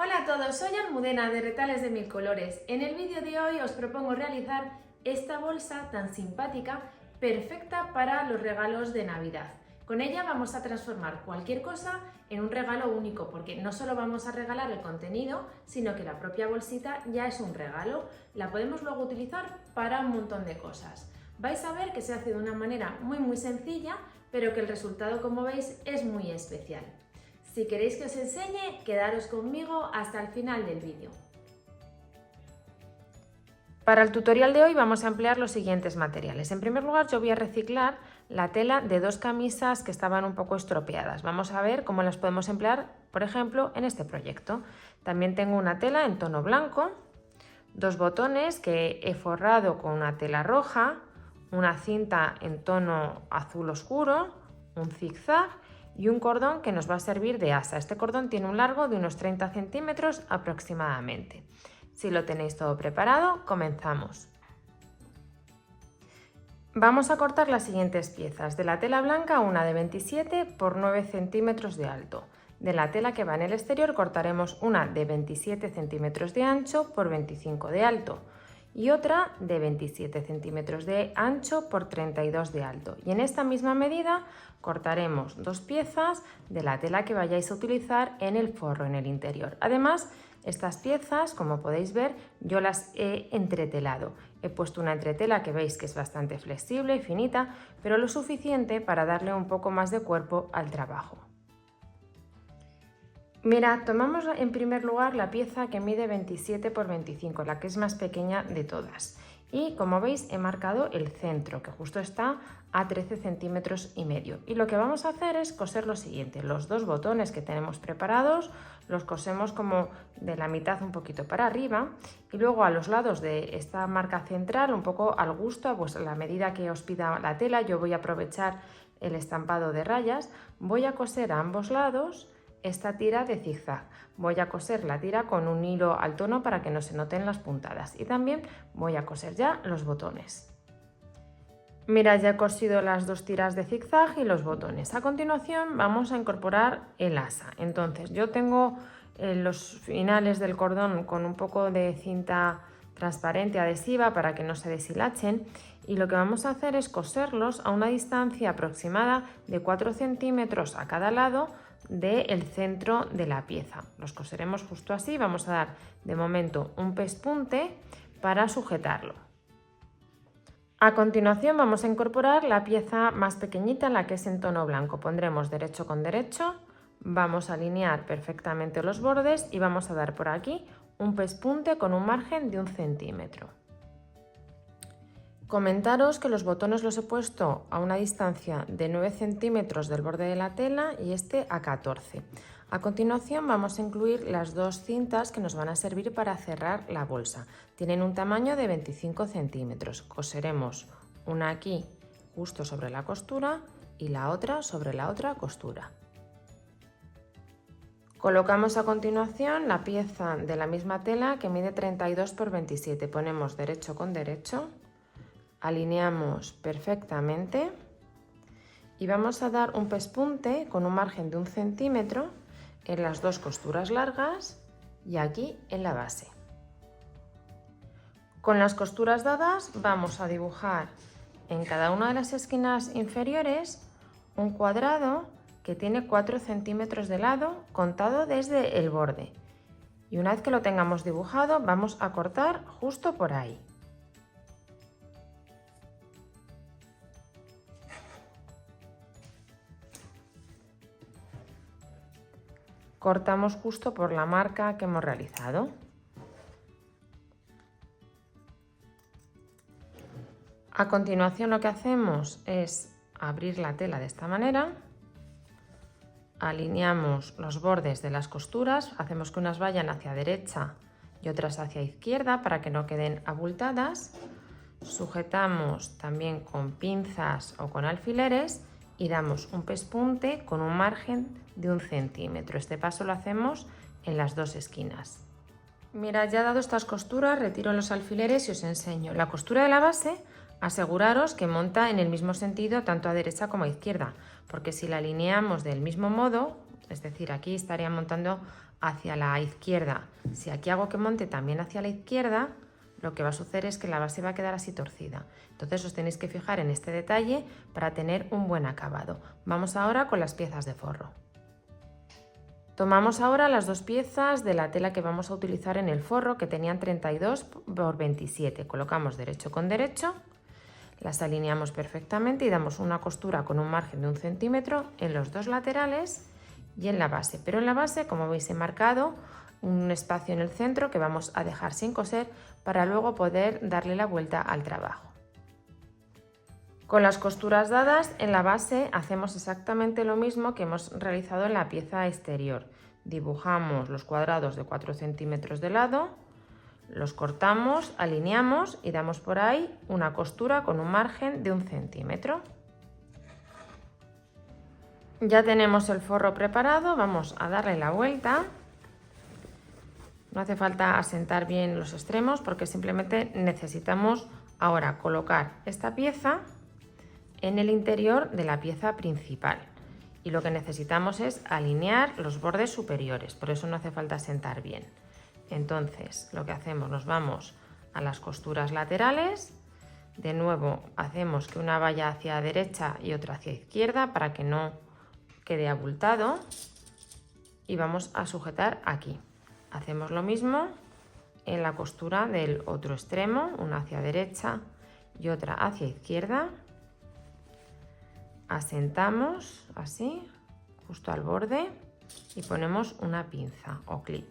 Hola a todos, soy Almudena de Retales de Mil Colores. En el vídeo de hoy os propongo realizar esta bolsa tan simpática, perfecta para los regalos de Navidad. Con ella vamos a transformar cualquier cosa en un regalo único, porque no solo vamos a regalar el contenido, sino que la propia bolsita ya es un regalo. La podemos luego utilizar para un montón de cosas. Vais a ver que se hace de una manera muy sencilla, pero que el resultado, como veis, es muy especial. Si queréis que os enseñe, quedaros conmigo hasta el final del vídeo. Para el tutorial de hoy vamos a emplear los siguientes materiales. En primer lugar, yo voy a reciclar la tela de dos camisas que estaban un poco estropeadas. Vamos a ver cómo las podemos emplear, por ejemplo, en este proyecto. También tengo una tela en tono blanco, dos botones que he forrado con una tela roja, una cinta en tono azul oscuro, un zigzag y un cordón que nos va a servir de asa. Este cordón tiene un largo de unos 30 centímetros aproximadamente. Si lo tenéis todo preparado, comenzamos. Vamos a cortar las siguientes piezas. De la tela blanca, una de 27 por 9 centímetros de alto. De la tela que va en el exterior cortaremos una de 27 centímetros de ancho por 25 de alto y otra de 27 centímetros de ancho por 32 de alto. Y en esta misma medida cortaremos dos piezas de la tela que vayáis a utilizar en el forro, en el interior. Además, estas piezas, como podéis ver, yo las he entretelado. He puesto una entretela que veis que es bastante flexible y finita, pero lo suficiente para darle un poco más de cuerpo al trabajo. Mirad, tomamos en primer lugar la pieza que mide 27 por 25, la que es más pequeña de todas. Y como veis he marcado el centro, que justo está a 13 centímetros y medio. Y lo que vamos a hacer es coser lo siguiente. Los dos botones que tenemos preparados los cosemos como de la mitad un poquito para arriba y luego a los lados de esta marca central, un poco al gusto, pues a la medida que os pida la tela, yo voy a aprovechar el estampado de rayas, voy a coser a ambos lados esta tira de zigzag. Voy a coser la tira con un hilo al tono para que no se noten las puntadas y también voy a coser ya los botones. Mirad, ya he cosido las dos tiras de zigzag y los botones. A continuación vamos a incorporar el asa. Entonces yo tengo los finales del cordón con un poco de cinta transparente adhesiva para que no se deshilachen y lo que vamos a hacer es coserlos a una distancia aproximada de 4 centímetros a cada lado del centro de la pieza. Los coseremos justo así. Vamos a dar de momento un pespunte para sujetarlo. A continuación vamos a incorporar la pieza más pequeñita, la que es en tono blanco. Pondremos derecho con derecho, vamos a alinear perfectamente los bordes y vamos a dar por aquí un pespunte con un margen de 1 centímetro. Comentaros que los botones los he puesto a una distancia de 9 centímetros del borde de la tela y este a 14. A continuación vamos a incluir las dos cintas que nos van a servir para cerrar la bolsa. Tienen un tamaño de 25 centímetros. Coseremos una aquí justo sobre la costura y la otra sobre la otra costura. Colocamos a continuación la pieza de la misma tela que mide 32 por 27. Ponemos derecho con derecho. Alineamos perfectamente y vamos a dar un pespunte con un margen de 1 centímetro en las dos costuras largas y aquí en la base. Con las costuras dadas vamos a dibujar en cada una de las esquinas inferiores un cuadrado que tiene 4 centímetros de lado contado desde el borde. Y una vez que lo tengamos dibujado vamos a cortar justo por ahí. Cortamos justo por la marca que hemos realizado. A continuación lo que hacemos es abrir la tela de esta manera, alineamos los bordes de las costuras, hacemos que unas vayan hacia derecha y otras hacia izquierda para que no queden abultadas, sujetamos también con pinzas o con alfileres y damos un pespunte con un margen de 1 centímetro. Este paso lo hacemos en las dos esquinas. Mirad, ya dado estas costuras, retiro los alfileres y os enseño. La costura de la base, aseguraros que monta en el mismo sentido tanto a derecha como a izquierda, porque si la alineamos del mismo modo, es decir, aquí estaría montando hacia la izquierda. Si aquí hago que monte también hacia la izquierda, lo que va a suceder es que la base va a quedar así torcida. Entonces os tenéis que fijar en este detalle para tener un buen acabado. Vamos ahora con las piezas de forro. Tomamos ahora las dos piezas de la tela que vamos a utilizar en el forro, que tenían 32 por 27. Colocamos derecho con derecho, las alineamos perfectamente y damos una costura con un margen de 1 centímetro en los dos laterales y en la base. Pero en la base, como veis, he marcado un espacio en el centro que vamos a dejar sin coser para luego poder darle la vuelta al trabajo. Con las costuras dadas en la base hacemos exactamente lo mismo que hemos realizado en la pieza exterior. Dibujamos los cuadrados de 4 centímetros de lado, los cortamos, alineamos y damos por ahí una costura con un margen de 1 centímetro. Ya tenemos el forro preparado, vamos a darle la vuelta. No hace falta asentar bien los extremos porque simplemente necesitamos ahora colocar esta pieza en el interior de la pieza principal y lo que necesitamos es alinear los bordes superiores, por eso no hace falta asentar bien. Entonces lo que hacemos, nos vamos a las costuras laterales, de nuevo hacemos que una vaya hacia derecha y otra hacia izquierda para que no quede abultado y vamos a sujetar aquí. Hacemos lo mismo en la costura del otro extremo, una hacia derecha y otra hacia izquierda. Asentamos así, justo al borde y ponemos una pinza o clip.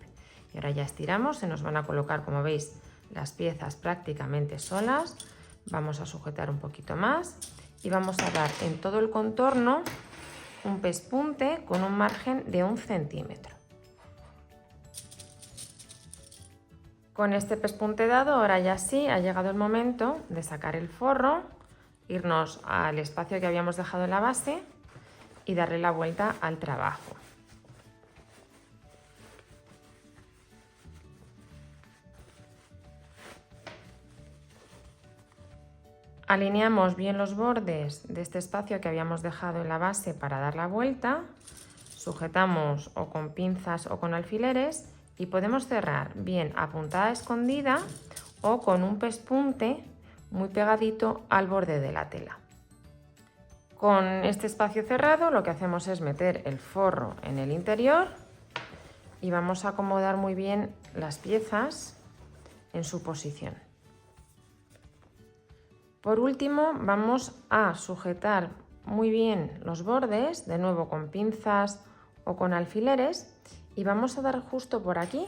Y ahora ya estiramos, se nos van a colocar, como veis, las piezas prácticamente solas. Vamos a sujetar un poquito más y vamos a dar en todo el contorno un pespunte con un margen de 1 centímetro. Con este pespunte dado, ahora ya sí ha llegado el momento de sacar el forro, irnos al espacio que habíamos dejado en la base y darle la vuelta al trabajo. Alineamos bien los bordes de este espacio que habíamos dejado en la base para dar la vuelta, sujetamos o con pinzas o con alfileres y podemos cerrar bien a puntada escondida o con un pespunte muy pegadito al borde de la tela. Con este espacio cerrado lo que hacemos es meter el forro en el interior y vamos a acomodar muy bien las piezas en su posición. Por último vamos a sujetar muy bien los bordes, de nuevo con pinzas o con alfileres, y vamos a dar justo por aquí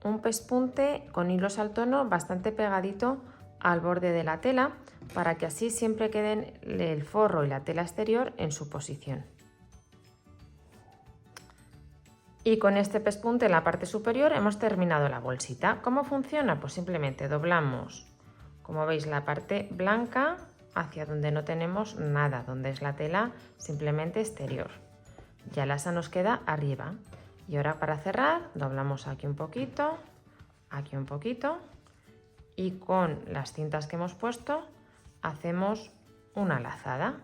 un pespunte con hilos al tono bastante pegadito al borde de la tela para que así siempre queden el forro y la tela exterior en su posición. Y con este pespunte en la parte superior hemos terminado la bolsita. ¿Cómo funciona? Pues simplemente doblamos, como veis, la parte blanca hacia donde no tenemos nada, donde es la tela simplemente exterior. Ya la asa nos queda arriba. Y ahora para cerrar doblamos aquí un poquito y con las cintas que hemos puesto hacemos una lazada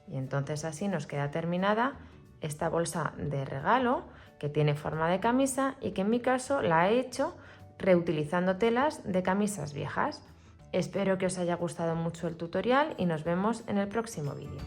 y entonces así nos queda terminada esta bolsa de regalo que tiene forma de camisa y que en mi caso la he hecho reutilizando telas de camisas viejas. Espero que os haya gustado mucho el tutorial y nos vemos en el próximo vídeo.